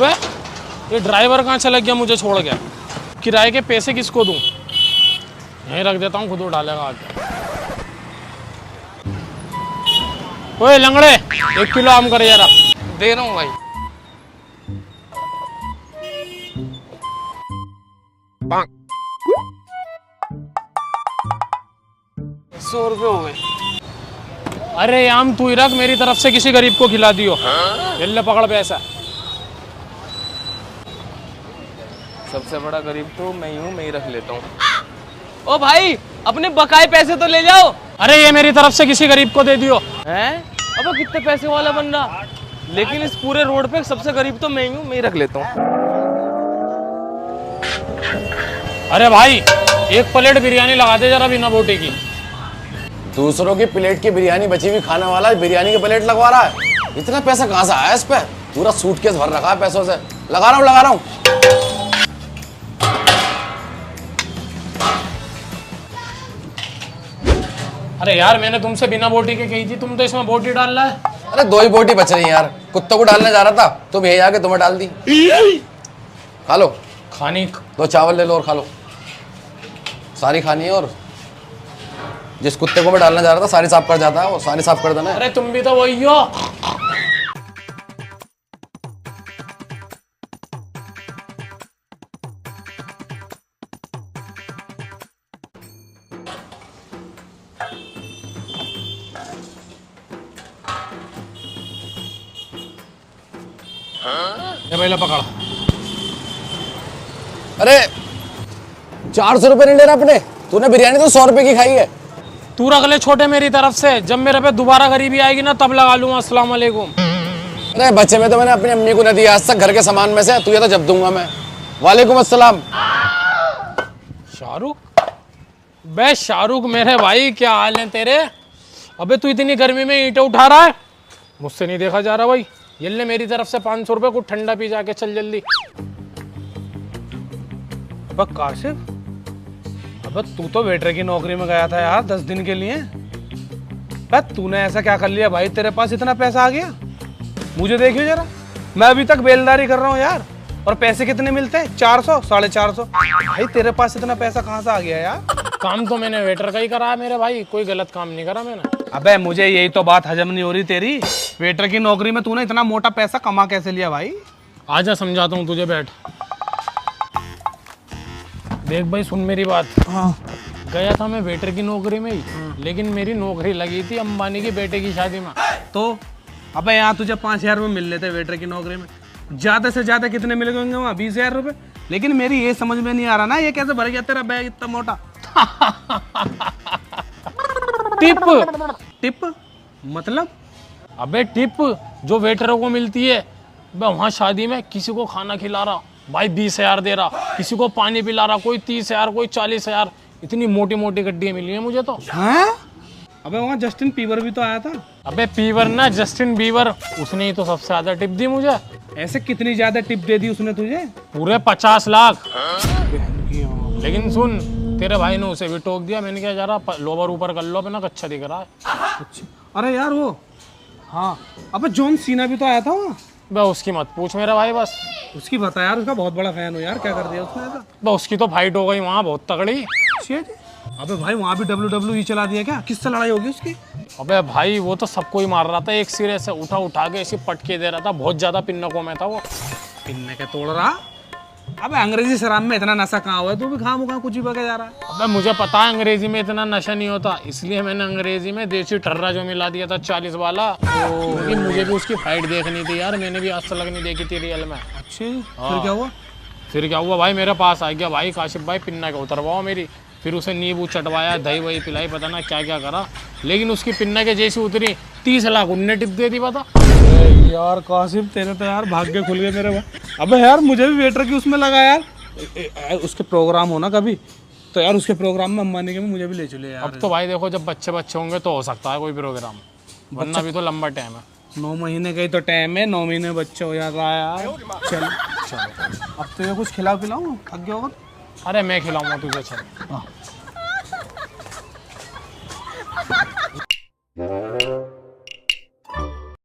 अबे ये ड्राइवर कहाँ चला गया, मुझे छोड़ गया। किराए के पैसे किसको दूँ? यहीं रख देता हूँ, खुद उठालेगा आके। ओए लंगड़े, 1 किलो आम कर यार। दे रहा हूँ भाई। 100 रुपये हो गए। अरे आम तू ही रख, मेरी तरफ से किसी गरीब को खिला दियो। ले पकड़ पैसा। सबसे बड़ा गरीब तो मैं ही हूँ, मैं ही रख लेता हूँ। ओ भाई, अपने बकाए पैसे तो ले जाओ। अरे ये मेरी तरफ से किसी गरीब को दे दियो। हैं? अब कितने पैसे वाला बन रहा, लेकिन इस पूरे रोड पे सबसे गरीब तो मैं ही हूँ, मैं ही रख लेता हूँ। अरे भाई 1 प्लेट बिरयानी लगा दे जरा बिना बोटी की। दूसरों की प्लेट की बिरयानी बची हुई खाने वाला बिरयानी की प्लेट लगवा रहा है। इतना पैसा कहाँ से आया इस पे? पूरा सूटकेस भर रखा है पैसों से। लगा रहा हूँ। अरे यार मैंने तुमसे बिना बोटी के कही थी, तुम तो इसमें बोटी डाल रहा है। अरे 2 ही बोटी बच रही है यार, कुत्तों को डालने जा रहा था, तुम यही आके तुम्हें डाल दी। खा लो। खानी 2 चावल ले लो और खा लो। सारी खानी है, और जिस कुत्ते को मैं डालने जा रहा था सारी साफ कर जाता है, वो सारी साफ कर देना है। अरे तुम भी तो वही हो। ये पहले पकड़। अरे 400 रुपये नहीं ले रहा अपने, तूने बिरयानी तो 100 रुपये की खाई है। तू रख ले छोटे मेरी तरफ से, जब मेरे पे दोबारा गरीबी आएगी ना तब लगा लूंगा। अस्सलाम वालेकुम। अरे बच्चे में तो मैंने अपनी अम्मी को न दिया आज तक घर के सामान में से, तुझे तो जब दूंगा मैं। वालेकुम अस्सलाम। शाहरुख, बे शाहरुख मेरे भाई क्या हाल है तेरे? अबे तू इतनी गर्मी में ईंटें उठा रहा है, मुझसे नहीं देखा जा रहा भाई। ये ले मेरी तरफ से 500 रुपये, कुछ ठंडा पी जाके चल जल्दी। अब काशिफ, अब तू तो वेटर की नौकरी में गया था यार 10 दिन के लिए। बस तूने ऐसा क्या कर लिया भाई, तेरे पास इतना पैसा आ गया? मुझे देखियो जरा, मैं अभी तक बेलदारी कर रहा हूँ यार, और पैसे कितने मिलते हैं? 400, 450। भाई तेरे पास इतना पैसा कहाँ से आ गया यार? काम तो मैंने वेटर का ही करा है मेरे भाई, कोई गलत काम नहीं करा मैंने। अबे मुझे यही तो बात हजम नहीं हो रही तेरी, वेटर की नौकरी में तूने इतना मोटा पैसा कमा कैसे लिया भाई? आजा समझाता हूँ तुझे, बैठ। देख भाई सुन मेरी बात। हाँ। गया था मैं वेटर की नौकरी में ही, लेकिन मेरी नौकरी लगी थी अंबानी के बेटे की शादी में। तो अबे यहाँ तुझे 5000 रुपये मिल लेते वेटर की नौकरी में, ज्यादा से ज्यादा कितने मिल गए वहाँ? 20,000 रुपये। लेकिन मेरी ये समझ में नहीं आ रहा ना, ये कैसे भर गया तेरा बैग इतना मोटा? टिप। टिप मतलब? अबे टिप जो वेटरों को मिलती है। वहाँ शादी में किसी को खाना खिला रहा भाई 20,000 दे रहा, किसी को पानी पिला रहा कोई 30,000, कोई 40,000। इतनी मोटी मोटी गड्डियाँ मिली हैं मुझे तो। हाँ? अबे वहाँ जस्टिन बीबर भी तो आया था। अबे बीबर ना, जस्टिन बीबर, उसने ही तो सबसे ज्यादा टिप दी मुझे। ऐसे कितनी ज्यादा टिप दे दी उसने तुझे? पूरे 50 लाख। लेकिन सुन, तेरे भाई ने उसे भी टोक दिया। मैंने क्या जा रहा लोवर ऊपर कर लो अपना, अच्छा दिख रहा है। अच्छा। अरे यार वो, हाँ अबे जॉन सीना भी तो आया था वहाँ। बे उसकी मत पूछ मेरा भाई, बस उसकी बता यार, उसका बहुत बड़ा फैन हो यार, क्या कर दिया उसने ऐसा? बे उसकी तो फाइट हो गई वहाँ बहुत तगड़ी। अबे भाई वहाँ भी WWE चला दिया क्या? किससे लड़ाई होगी उसकी? अबे भाई वो तो सबको ही मार रहा था, एक सिरे से उठा के ऐसे पटके दे रहा था। बहुत ज्यादा पिन्नकों में था वो। पिन्ने के तोड़ रहा। अबे अंग्रेजी शराब में इतना नशा कहाँ हुआ है? तू भी खाम खा कुछ ही बके जा रहा है। अबे मुझे पता है अंग्रेजी में इतना नशा नहीं होता, इसलिए मैंने अंग्रेजी में देसी टर्रा जो मिला दिया था 40 वाला। क्योंकि मुझे भी उसकी फाइट देखनी थी यार, मैंने भी आज तक नहीं देखी थी रियल में। अच्छा फिर क्या हुआ? फिर क्या हुआ भाई, मेरे पास आ गया भाई काशिफ भाई, पिन्ना के उतरवाओ मेरी। फिर उसे नींबू चटवाया, दही वही पिलाई, पता ना क्या क्या करा। लेकिन उसकी पिन्ना के जैसी उतरी 30 लाख उनने टिप दे दी बता। यार कासिम तेरे तो यार भाग्य खुल गए मेरे भाई। अबे यार मुझे भी वेटर की उसमें लगा यार, उसके प्रोग्राम हो ना कभी तो यार, उसके प्रोग्राम में अंबानी के में मुझे भी ले चले यार। अब तो भाई देखो जब बच्चे होंगे तो हो सकता है कोई प्रोग्राम, वरना भी तो लंबा टाइम है। 9 महीने का ही तो टाइम है, 9 महीने बच्चा हो जाता है यार। चल अब तो ये कुछ खिलाओ पिलाओ, थक गया होगा। अरे मैं खिलाऊंगा तुझे, चल।